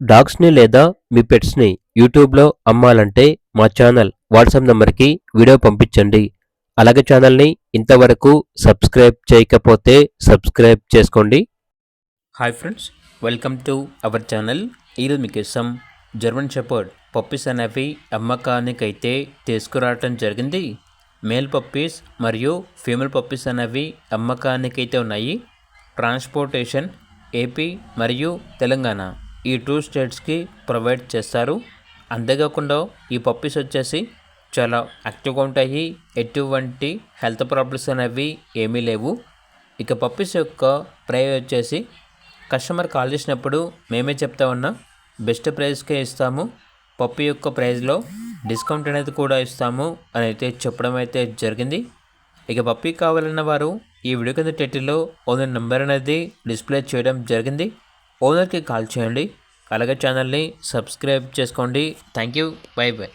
డాగ్స్‌ని లేదా మీ పెట్స్‌ని యూట్యూబ్‌లో అమ్మాలంటే మా ఛానల్ వాట్సాప్ నంబర్‌కి వీడియో పంపించండి. అలాగే ఛానల్‌ని ఇంతవరకు సబ్స్క్రైబ్ చేయకపోతే సబ్స్క్రైబ్ చేసుకోండి. Hi friends, welcome to our channel. ఈరోజు మీకోసం జర్మన్ షెపర్డ్ పప్పీస్ అనేవి అమ్మకానికైతే తీసుకురావటం జరిగింది. మేల్ పప్పీస్ మరియు ఫీమేల్ పప్పీస్ అనేవి అమ్మకానికైతే ఉన్నాయి. ట్రాన్స్పోర్టేషన్ ఏపీ మరియు తెలంగాణ ఈ 2 స్టేట్స్కి ప్రొవైడ్ చేస్తారు. అంతేకాకుండా ఈ పప్పీస్ వచ్చేసి చాలా యాక్టివ్గా ఉంటాయి. ఎటువంటి హెల్త్ ప్రాబ్లమ్స్ అనేవి ఏమీ లేవు. ఇక పప్పీస్ యొక్క ప్రైస్ వచ్చేసి కస్టమర్ కాల్ చేసినప్పుడు మేమే చెప్తా ఉన్నా బెస్ట్ ప్రైస్కే ఇస్తాము. పప్పీ యొక్క ప్రైస్లో డిస్కౌంట్ అనేది కూడా ఇస్తాము అని అయితే చెప్పడం అయితే జరిగింది. ఇక పప్పీ కావాలన్న వారు ఈ వీడియో కింద టైటిల్లో ఓనర్ నెంబర్ అనేది డిస్ప్లే చేయడం జరిగింది. ఓనర్కి కాల్ చేయండి. అలాగే ఛానల్ని సబ్స్క్రైబ్ చేసుకోండి. Thank you. By by.